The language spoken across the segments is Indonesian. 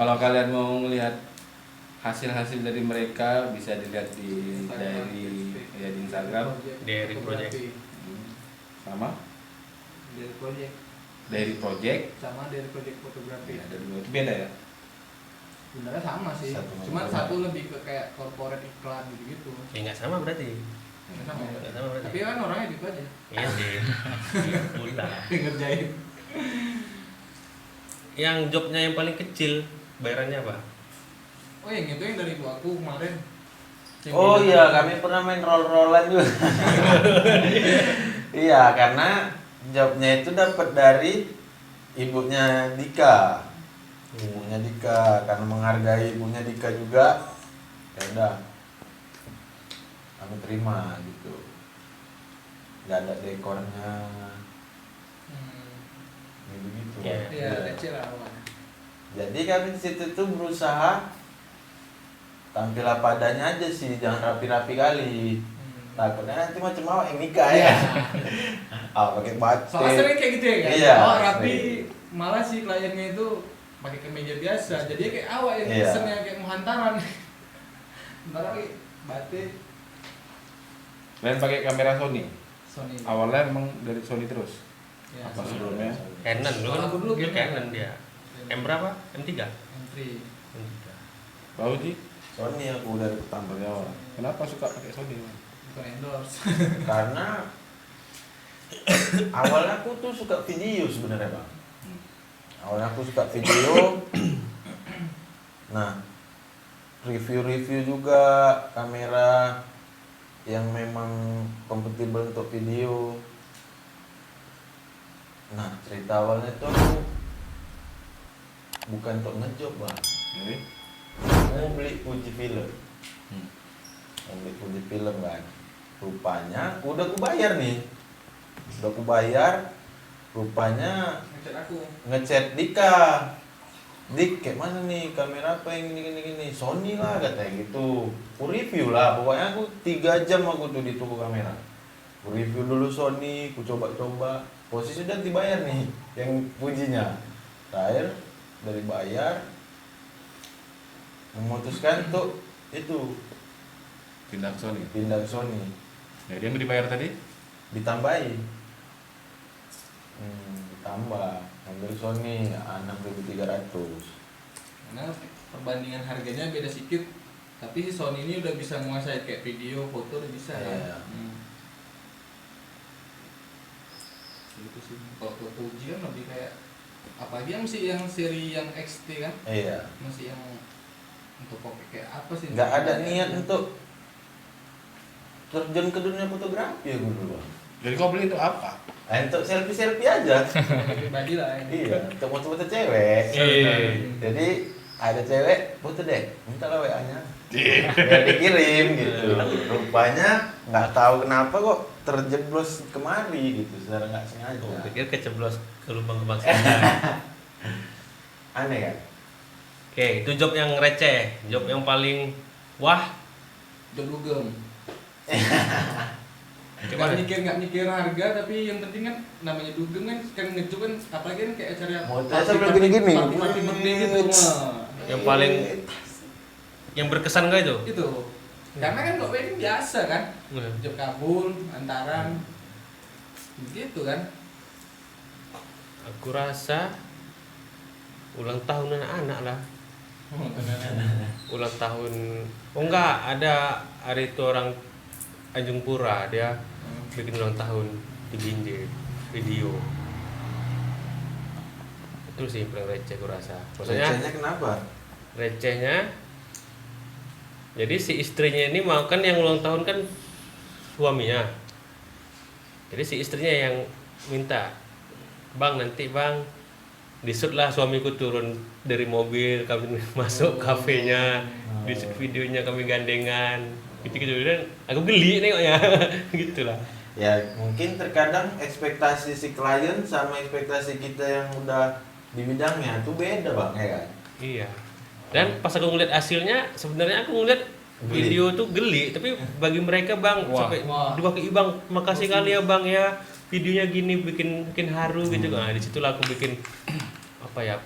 Kalau kalian mau melihat hasil-hasil dari mereka bisa dilihat di di Instagram Diary Project. sama Diary Project Diary Project. sama Diary Project fotografi. Ya, ada dua itu beda ya. Sebenarnya sama sih, Satu cuman sama. satu lebih ke kayak corporate iklan gitu-gitu. Ya nggak sama berarti. Nggak sama ya? Nggak sama berarti. Tapi kan orangnya gitu aja. Iya sih. Udah. Ngerjain. Yang jobnya yang paling kecil bayarannya apa? Oh yang itu yang dari ibu aku kemarin. Yang Oh di- iya, kami pernah main roll-rollan juga. Iya, karena jobnya itu dapat dari ibunya Dika. Ibunya Dika, karena menghargai ibunya Dika juga. Ya udah, kami terima gitu. Gak ada dekornya, gitu. Iya. Iya, kecil lah awalnya. Jadi kami di situ tuh berusaha tampil apa adanya aja sih, jangan rapi-rapi kali. Takutnya nanti macam awak yang nikah ya. Pakai batik. Soalnya sering kayak gitu ya kan? Iya, Oh rapi, sering. malah si kliennya itu pakai kemeja biasa. Jadi kayak awak yang Iya. pesennya kayak mau hantaran. Bentar lagi batik Kalian pakai kamera Sony. Sony. Awalnya emang dari Sony terus. Ya, Apa Sony. sebelumnya? Canon dulu Kalau aku dulu dia Canon. Canon dia. M berapa? M3? M3. M3. Bau sih. Sony aku dari pertama. Dari awal. Kenapa suka pakai Sony? Bukan endorse. Karena awalnya aku tuh suka video sebenarnya bang. Awalnya aku suka video. Nah, review-review juga kamera yang memang kompatibel untuk video. Nah, cerita awalnya tuh aku bukan untuk ngejob bang. Jadi, Mau beli Fuji film. Mau beli Fuji film kan. Rupanya udah aku bayar nih. Udah aku bayar. Rupanya Ngechat aku. ngechat Dika. Dik, kayak mana nih kamera apa yang gini Sony lah katanya gitu. Aku review lah, pokoknya aku 3 jam aku tuh di toko kamera. Aku review dulu Sony, aku coba-coba. Posisi udah dibayar nih yang Fujinya. Terakhir dari bayar memutuskan tuh itu pindah ke Sony. pindah ke Sony, Ya, dia yang dibayar tadi? ditambahi ditambah ambil Sony 6.300. Karena perbandingan harganya beda sedikit. Tapi si Sony ini udah bisa menguasai kayak video, foto udah bisa Iya. kan. Gitu sih. Kalau ke Fuji kan lebih kayak apalagi yang masih yang seri yang XT kan, Iya, masih yang untuk pakai kayak apa sih? nggak ada niat untuk terjun ke dunia fotografi aku dulu Bang. Jadi kau beli untuk apa? Untuk selfie aja. pribadi lah ini. Iya, untuk foto-foto cewek. Iya. Jadi ada cewek foto deh, minta lah WA-nya. Biar dikirim gitu. Rupanya nggak tahu kenapa kok terjeblos kemari gitu secara nggak sengaja. Oh, pikir keceblos ke lubang kebangsaan. Aneh kan? Oke, itu job yang receh, job yang paling wah. Job dugem. Coba Nggak mikir harga, tapi yang penting kan namanya dugem kan ngejob kan apalagi kan kayak acara Motornya sambil gini-gini. party birthday gitu mah. yang paling yang berkesan gak itu? Itu. Karena kan kok wedding biasa kan. Iya. Job kabul, antaran. Gitu kan. Aku rasa ulang tahun anak-anak lah. Ulang tahun. Oh enggak, ada hari itu orang Tanjung Pura dia bikin ulang tahun di Binjai video. Itu sih yang paling receh aku rasa. Maksudnya Recehnya kenapa? recehnya jadi si istrinya ini mau kan yang ulang tahun kan suaminya, jadi si istrinya yang minta, bang nanti bang disut lah suamiku turun dari mobil kami masuk kafenya, disut videonya kami gandengan gitu dan aku geli nengoknya gitulah. Ya mungkin terkadang ekspektasi si klien sama ekspektasi kita yang udah di bidangnya itu beda bang ya kan? Iya. Dan pas aku ngeliat hasilnya, sebenarnya aku ngeliat Geli. video tuh geli, tapi bagi mereka bang Wah. sampai Wah. diwakili bang, makasih kali ya bang ya videonya gini bikin haru gitu. Nah disitulah aku bikin apa ya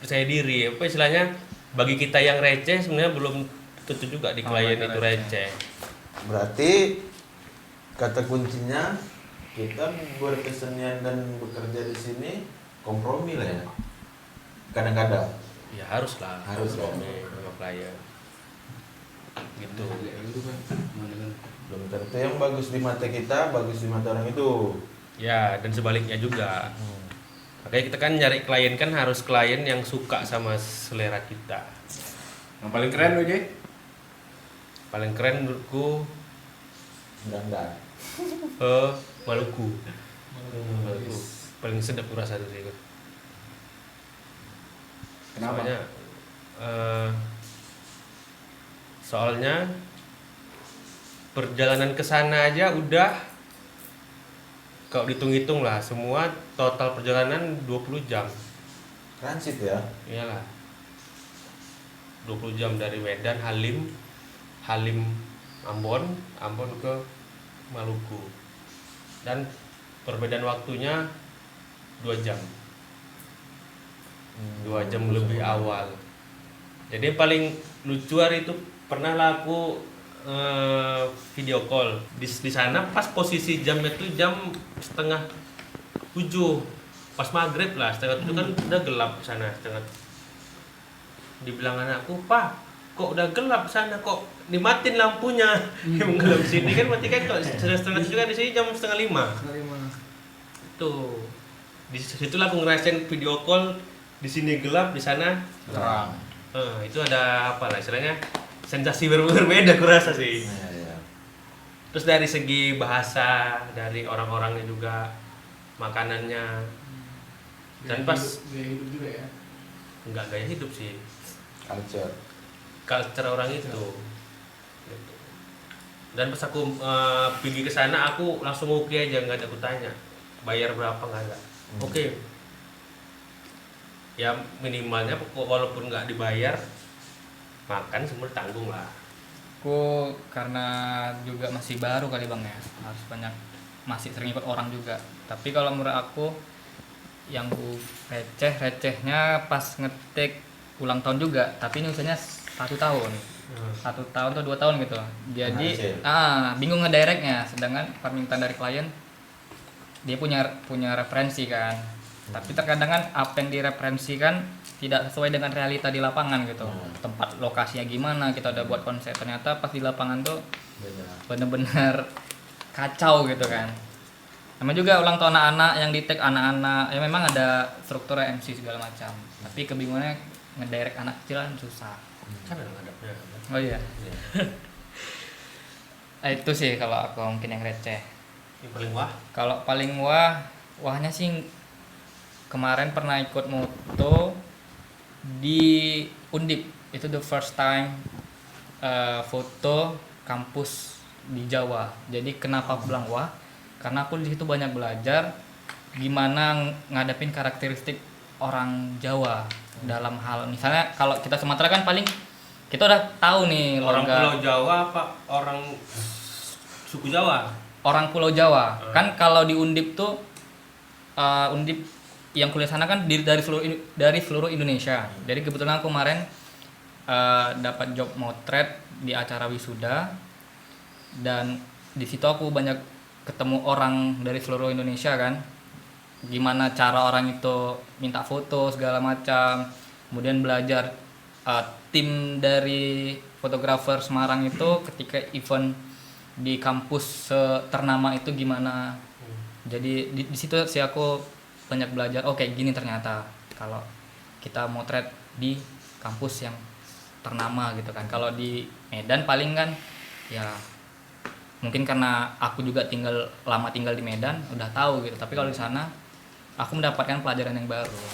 percaya diri. Apa istilahnya, bagi kita yang receh sebenarnya belum tentu juga di klien mereka itu receh. Berarti kata kuncinya kita berkesenian dan bekerja di sini kompromi lah ya. Kadang-kadang Ya harus lah, Harus lah. sama klien. Gitu. belum tentu yang bagus di mata kita bagus di mata orang itu. Ya, dan sebaliknya juga. Makanya kita kan nyari klien kan harus klien yang suka sama selera kita. Yang paling keren oke? Paling keren menurutku Dan Maluku. Maluku. Paling sedap rasa tuh sih. Kenapa? Soalnya perjalanan ke sana aja udah, kalau dihitung-hitung lah, semua total perjalanan 20 jam. transit ya. Iyalah. 20 jam dari Medan, Halim Ambon ke Maluku. Dan perbedaan waktunya 2 jam. 2 jam lebih awal. Jadi yang paling lucu hari itu pernah lah aku video call di sana pas posisi jamnya tuh jam 6:30, pas maghrib lah, 6:30 kan udah gelap di sana. Dibilang anakku, "Pak, kok udah gelap sana, kok dimatiin lampunya?" Yang gelap sini kan berarti kan kok 4:30 kan, di sini jam 4:30. Tuh. Di situ lah aku ngerasain video call, di sini gelap, di sana Terang. itu ada apa lah istilahnya, sensasi berbeda aku rasa sih. Ya. Terus dari segi bahasa, dari orang-orangnya juga, makanannya, dan pas gaya hidup juga ya. nggak gaya hidup sih, culture orang itu. Gitu. Dan pas aku pergi ke sana, aku langsung oke aja, nggak ada aku tanya bayar berapa, nggak ada. Oke. Ya minimalnya walaupun nggak dibayar, makan semua tanggung lah. Aku karena juga masih baru kali bang ya, harus banyak, masih sering ikut orang juga. Tapi kalau menurut aku yang recehnya pas ngetik ulang tahun juga, tapi ini usianya 1 tahun, 1 tahun atau 2 tahun gitu. Jadi bingung ngedirectnya, sedangkan permintaan dari klien dia punya referensi kan. Tapi terkadang kan apa yang direferensikan tidak sesuai dengan realita di lapangan gitu. Tempat lokasinya gimana, kita udah buat konsep, ternyata pas di lapangan tuh bener-bener kacau gitu kan. Namanya juga ulang tahun anak-anak, yang di tag anak-anak, ya memang ada struktur MC segala macam. Tapi kebingungannya ngedirect anak kecil kan susah. Kan ada ngadapnya. Oh iya. Itu sih kalau aku mungkin yang receh. Yang paling wah. Kalau paling wahnya sih kemarin pernah ikut moto di Undip. Itu the first time foto kampus di Jawa. Jadi kenapa aku bilang wah? Karena aku di situ banyak belajar gimana ngadepin karakteristik orang Jawa dalam hal, misalnya kalau kita Sumatera kan paling kita udah tahu nih Orang logat. Pulau Jawa apa orang suku Jawa? Orang Pulau Jawa. Kan kalau di Undip tuh Undip yang kuliah sana kan dari seluruh Indonesia. Jadi kebetulan aku kemarin dapat job motret di acara wisuda, dan di situ aku banyak ketemu orang dari seluruh Indonesia kan. Gimana cara orang itu minta foto segala macam. Kemudian belajar tim dari fotografer Semarang itu ketika event di kampus ternama itu gimana. Jadi di situ sih aku banyak belajar, oh kayak gini ternyata kalau kita motret di kampus yang ternama gitu kan. Kalau di Medan paling kan ya mungkin karena aku juga lama tinggal di Medan udah tahu gitu, tapi kalau di sana aku mendapatkan pelajaran yang baru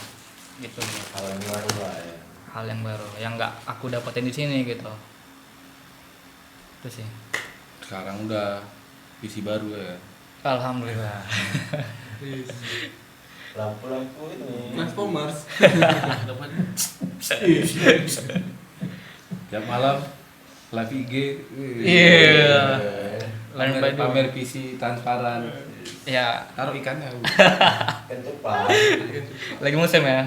gitu. Hal yang baru lah ya. Hal yang baru yang nggak aku dapetin di sini gitu. Itu sih. Sekarang udah visi baru ya. Alhamdulillah. Lampu-lampu ini. Transformers. Tiap malam live IG. Iya. Lain Pamer, baju. pamer PC transparan. Ya Taruh ikannya. Kan cepat. lagi musim ya.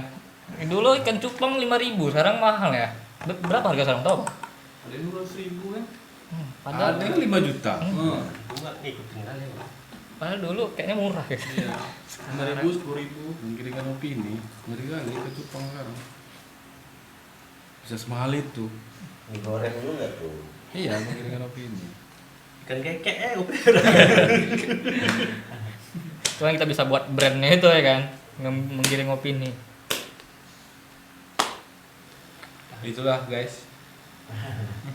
Dulu ikan cupang 5.000, sekarang mahal ya. Berapa harga sekarang tau? Ada 200.000 kan? Padahal Ada yang 5 juta. Gua ngikutin kali ya. padahal dulu kayaknya murah ya. Iya. 5.000, 10.000. Menggiringkan opini, ngeri kali ikan cupang sekarang. Bisa semahal itu. Digoreng juga tuh. Iya, menggiringkan opini. Ikan kekek Itu yang kita bisa buat brandnya itu ya kan, menggiring opini. Itulah guys.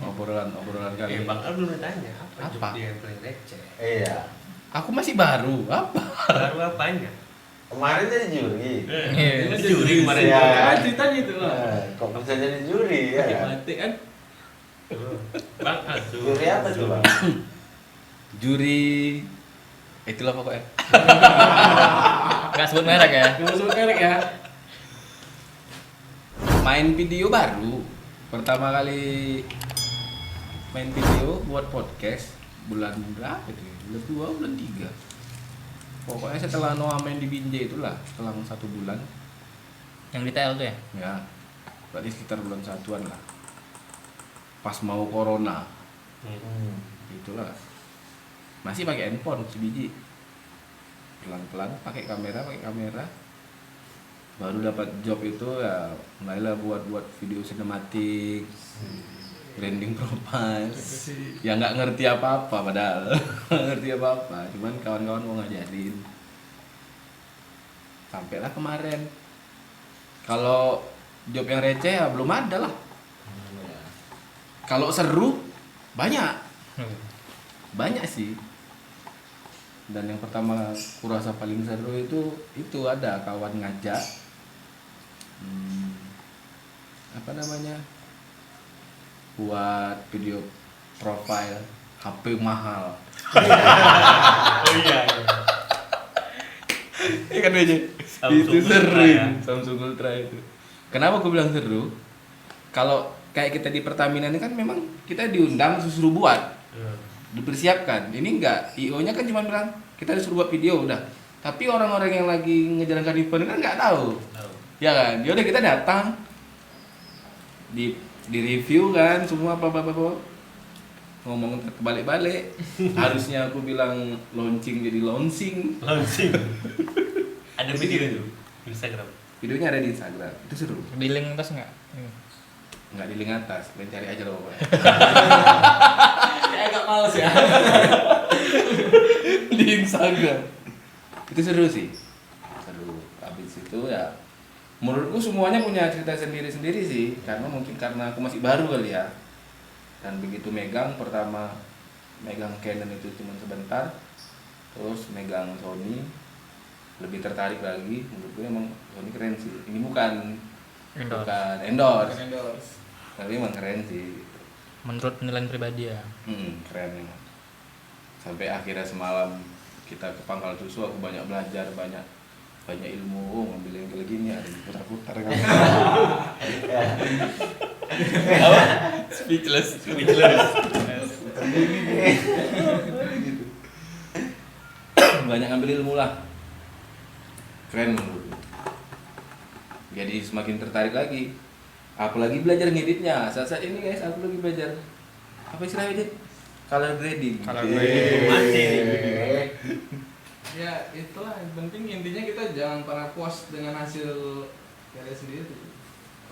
Obrolan kali. Bang Al belum ditanya Apa? job dia yang paling receh. Iya. Aku masih baru. Apa? Baru apanya? Kemarin jadi juri. Iya. Ini juri kemarin. Iya. Kan ceritanya itu lah. Kok bisa jadi juri ya? Mati kan? Bang Al tuh. Juri apa tuh bang? Juri itulah pokoknya. Nggak sebut merek ya. Gak masuk merek ya. Main video baru. Pertama kali main video buat podcast bulan berapa itu? Bulan 2, bulan 3. Pokoknya setelah Noah main di Binjai itulah, setelah 1 bulan. Yang di TL tuh ya. Ya, berarti sekitar bulan 1-an lah. Pas mau corona, itulah. Masih pakai handphone sebiji. Pelan-pelan pakai kamera. Baru dapat job itu ya mulailah buat video sinematik, branding profile. Ya nggak ngerti apa-apa padahal. Nggak ngerti apa-apa, cuman kawan-kawan mau ngajarin. Sampailah kemarin. Kalau job yang receh ya belum ada lah. Kalau seru banyak. Banyak sih. Dan yang pertama kurasa paling seru itu ada kawan ngajak apa namanya buat video profile HP mahal. Oh iya. Iya kan aja. Samsung Itu seru Ultra ya. Samsung Ultra itu. Kenapa aku bilang seru? Kalau kayak kita di Pertamina ini kan memang kita diundang disuruh buat, dipersiapkan. Ini enggak, IO-nya kan cuma bilang kita disuruh buat video udah. Tapi orang-orang yang lagi ngejalankan event kan nggak tahu. Ya kan, ya udah kita datang di review kan semua apa ngomong terbalik-balik. Harusnya aku bilang launching jadi launching. Ada video itu di Instagram. Videonya ada di Instagram. Itu seru. Di link atas nggak? Nggak di link atas, kalian cari aja loh pokoknya. Kayak agak males ya. Di Instagram. Itu seru sih. Seru. Habis itu ya menurutku semuanya punya cerita sendiri-sendiri sih, karena mungkin karena aku masih baru kali ya. Dan begitu pertama megang Canon itu cuma sebentar, terus megang Sony lebih tertarik lagi. Menurutku emang Sony keren sih. Ini bukan endorse, tapi emang keren sih. Menurut penilaian pribadi ya. Keren emang. Sampai akhirnya semalam kita ke Pangkal Susu, aku banyak belajar, banyak ilmu. Oh, ngambil yang kayak gini ada diputar-putar kan. Speechless. Banyak ngambil ilmu lah. Keren menurutku. Jadi semakin tertarik lagi. Apalagi belajar ngeditnya. Saat ini guys, aku lagi belajar apa istilahnya edit? Color grading. Ya itulah yang penting, intinya kita jangan pernah puas dengan hasil karya sendiri tuh.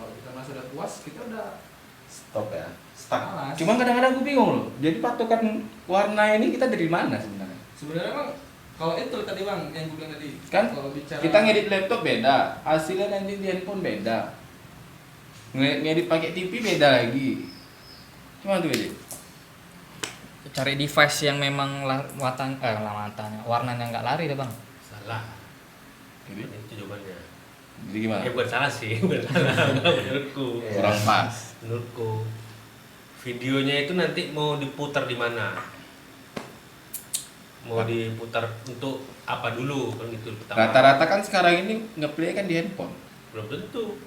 Kalau kita masih udah puas, kita udah Stop ya. Stuck. malas. Cuman kadang-kadang aku bingung loh. Jadi patokan warna ini kita dari mana sebenarnya? Sebenarnya emang kalau itu tadi bang yang gue bilang tadi Kan kalau bicara kita ngedit laptop beda, hasilnya nanti di handphone beda. Ngedit pakai TV beda lagi. Cuma tuh edit. Cari device yang memang warnanya nggak lari deh bang. Salah. Jadi, Itu jawabannya. jadi gimana? Bukan salah sih, bukan salah. Menurutku. Kurang pas. Menurutku. Videonya itu nanti mau diputar di mana? Mau diputar untuk apa dulu kan gitu pertama. Rata-rata kan sekarang ini ngeplay kan di handphone. Belum tentu.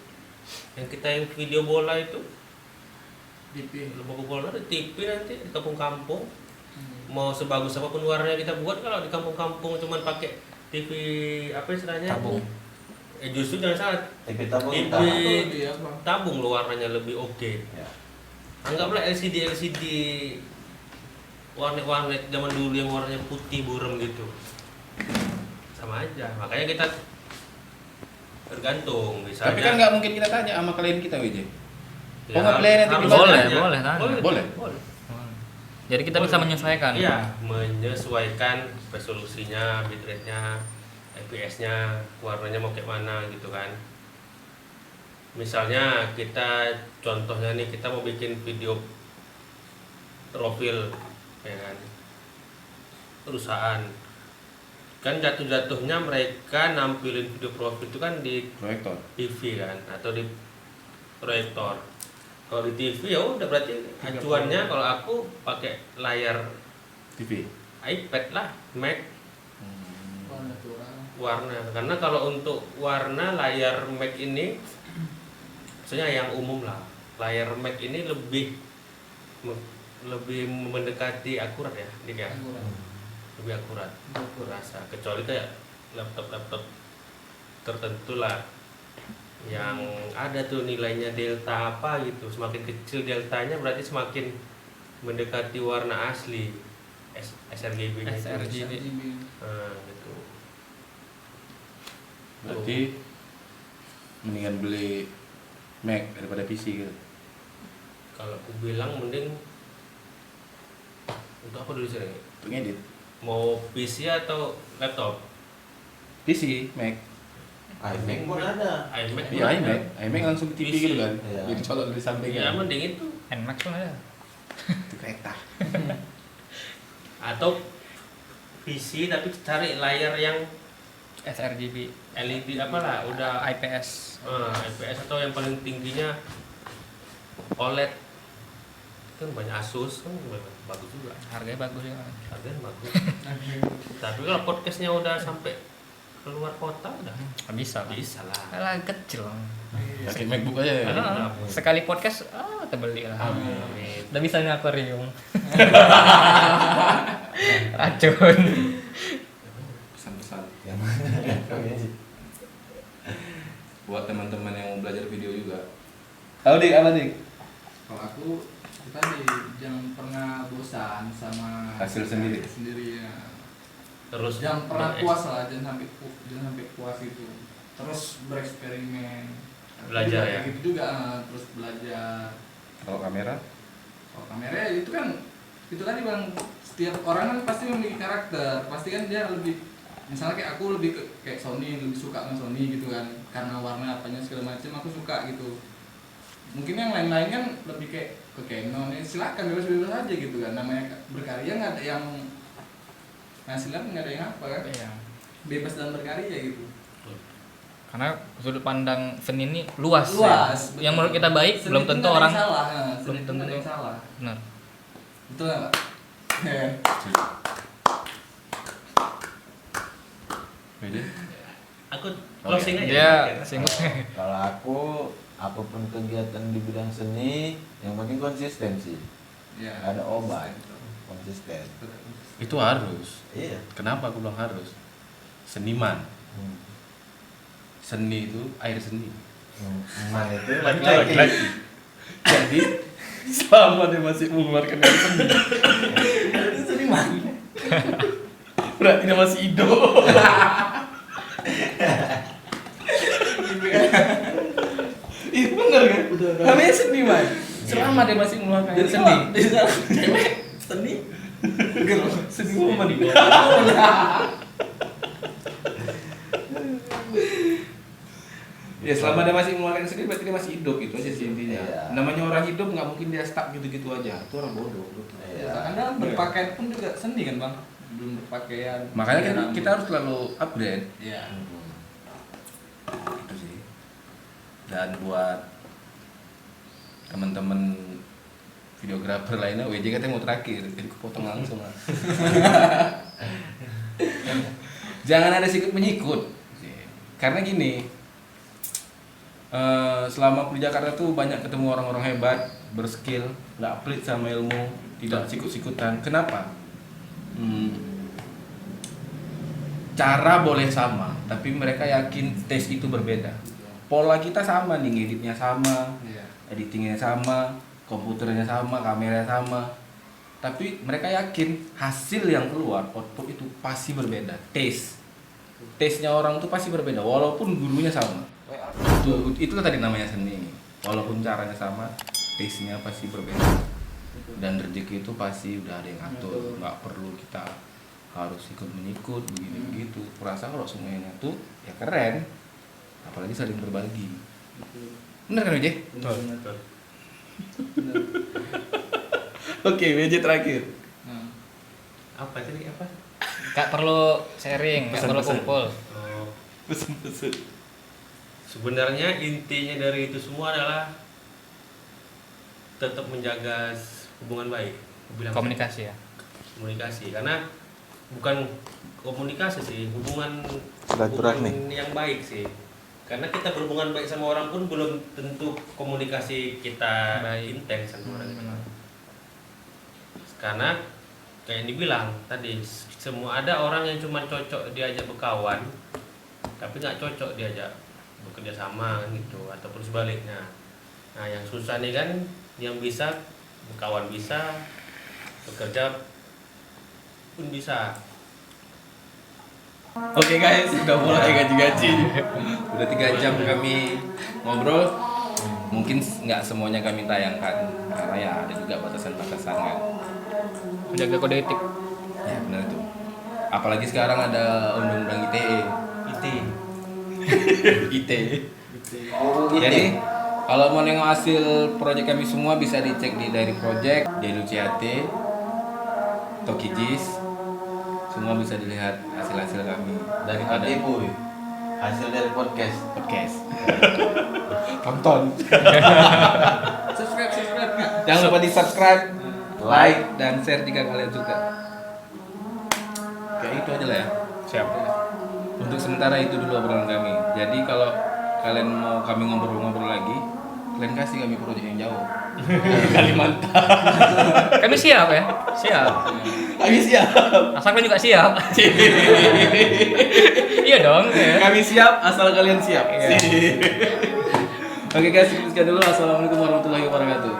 Yang kita yang video bola itu TV. Lembaga bola di TV nanti di kampung-kampung. Mau sebagus apapun warnanya kita buat, kalau di kampung-kampung cuman pakai TV apa istilahnya? Tabung. Justru jangan salah. TV tabung TV hitam. Iya, Bang. tabung lo warnanya lebih oke. Ya. Anggaplah LCD warnet zaman dulu yang warnanya putih burem gitu. Sama aja. Makanya kita tergantung misalnya. Tapi kan nggak mungkin kita tanya sama klien kita, WJ. Ya, Oh, nggak boleh nanti harus boleh, tanya. boleh, tanya. Boleh? Boleh. Jadi kita bisa menyesuaikan. Iya, menyesuaikan resolusinya, bitrate-nya, fps-nya, warnanya mau kayak mana gitu kan. Misalnya kita contohnya nih kita mau bikin video profil ya kan. Perusahaan. Kan jatuh-jatuhnya mereka nampilin video profil itu kan di Proyektor. TV kan atau di proyektor. Kalau di TV ya udah berarti acuannya kalau aku pakai layar TV. iPad lah, Mac Oh, natural. warna. Karena kalau untuk warna layar Mac ini maksudnya yang umum lah. Layar Mac ini lebih mendekati akurat ya, Dik ya. Lebih akurat. Aku rasa kecuali kayak laptop tertentu lah yang ada tuh nilainya delta apa gitu, semakin kecil deltanya berarti semakin mendekati warna asli sRGB-nya itu. sRGB. Nah, gitu. Berarti mendingan beli Mac daripada PC gitu. Kalau aku bilang mending untuk apa dulu sih? Untuk ngedit. Mau PC atau laptop? PC, Mac. iMac pun ada. iMac Iya, iMac. iMac langsung TV PC. gitu kan. Iya. Jadi colok dari samping Ya kan. mending itu. Nmax pun ada. Itu kereta. Atau PC tapi cari layar yang sRGB, LED apalah udah IPS. IPS atau yang paling tingginya OLED. Kan banyak Asus kan bagus juga. Harganya bagus ya. Harganya bagus. Tapi kalau podcastnya udah sampai keluar kota udah Bisa lah. bisa lah. Lah kecil. Pakai MacBook aja ya. Ah, sekali podcast terbeli lah. Amin. Udah bisa nih akuarium. Racun. Pesan-pesan Yang mana? buat teman-teman yang mau belajar video juga. Tahu Dik, apa Dik? Kalau aku kita jangan pernah bosan sama Hasil sendiri. ya. Terus Jangan pernah puas lah, jangan sampai puas itu. Terus bereksperimen. Belajar Kayak ya? Gitu juga terus belajar. Kalau kamera? Kalau kamera itu kan tadi Bang, setiap orang kan pasti memiliki karakter. Pasti kan dia lebih, misalnya kayak aku lebih kayak Sony, lebih suka sama Sony gitu kan. Karena warna apanya segala macam aku suka gitu. Mungkin yang lain-lain kan lebih kayak ke Canon, ya silakan bebas-bebas aja gitu kan. Namanya berkarya nggak ada yang hasilnya nggak ada yang apa kan. Iya. Bebas dalam berkarya gitu. Karena sudut pandang seni ini luas. Luas, Ya. Yang menurut kita baik Seni belum itu tentu nggak ada orang yang salah, belum seni itu tentu. nggak ada yang salah. Benar. Betul nggak Pak? Beda. aku closing aja. Dia singgung. Kalau aku apapun kegiatan di bidang seni, yang penting konsistensi. Ya. Ada obat, konsisten. Itu harus. Iya. Kenapa aku bilang harus? Seniman. Seni itu air seni. Man itu Laki-laki. Jadi selama dia masih mengeluarkan air seni, Itu seniman. berarti dia masih hidup. Itu bener kan? Namanya seniman. Selama dia masih mengeluarkan air seni, Seni. seni woman. Ya selama dia masih mengeluarkan seni berarti dia masih hidup, itu aja sih intinya. Iya. Namanya orang hidup nggak mungkin dia stuck gitu-gitu aja. Itu orang bodoh. Betul. Iya. Karena berpakaian pun juga seni kan Bang. Belum berpakaian. Makanya kan rambut. kita harus selalu upgrade. Iya. Itu sih. Dan buat teman-teman videografer lainnya, WJ katanya mau terakhir, jadi kepotong langsung lah. Jangan ada sikut menyikut. Karena gini, selama aku di Jakarta tuh banyak ketemu orang-orang hebat, berskill, nggak pelit sama ilmu, tidak sikut-sikutan. Kenapa? Cara boleh sama, tapi mereka yakin taste itu berbeda. Pola kita sama nih, ngeditnya sama, Iya. editingnya sama, komputernya sama, kameranya sama. Tapi mereka yakin hasil yang keluar, output itu pasti berbeda. Taste-nya orang itu pasti berbeda, walaupun gurunya sama. Itulah tadi namanya seni. Walaupun caranya sama, taste-nya pasti berbeda. Dan rezeki itu pasti udah ada yang ngatur, nggak perlu kita harus ikut menyikut begini begitu. Kurasa kalau semuanya tuh ya keren, apalagi saling berbagi. Bener kan WJ? Betul. Oke, WJ terakhir. Nah, Apa tadi apa? Gak perlu sharing, gak perlu Pesan-pesan. kumpul. Oh, Pesan-pesan. sebenarnya intinya dari itu semua adalah tetap menjaga hubungan baik. Aku bilang Komunikasi ya. komunikasi, karena bukan komunikasi sih, hubungan Silaturahmi. yang baik sih. Karena kita berhubungan baik sama orang pun belum tentu komunikasi kita Baik. intens sama orang itu. Karena kayak yang dibilang tadi, semua ada orang yang cuma cocok diajak berkawan, tapi nggak cocok diajak bekerja sama kan gitu, ataupun sebaliknya. Nah yang susah nih kan, yang bisa berkawan bisa, bekerja pun bisa. Oke guys, udah mulai gaji-gaji. Udah 3 jam kami ngobrol. Mungkin nggak semuanya kami tayangkan karena ya ada juga batasan-batasan kan. Menjaga kode etik. Ya benar itu. Apalagi sekarang ada undang-undang ITE. ITE. Jadi kalau mau nengok hasil proyek kami semua bisa dicek di Diary Project, di LUCAT, Tokijis. Semua bisa dilihat hasil-hasil kami Dari ada Katipu, hasil dari podcast. podcast. Tonton. subscribe nggak? Jangan lupa di subscribe, like, dan share jika kalian suka. Kayak itu aja lah ya. Siap. Untuk sementara itu dulu obrolan kami. Jadi kalau kalian mau kami ngobrol-ngobrol lagi, kalian kasih kami proyek yang jauh. Kalimantan. Kami siap ya. Siap. Kami siap. Asal kalian juga siap. Iya dong. Ya. Kami siap asal kalian siap. Iya. Oke guys, sekian dulu. Assalamualaikum warahmatullahi wabarakatuh.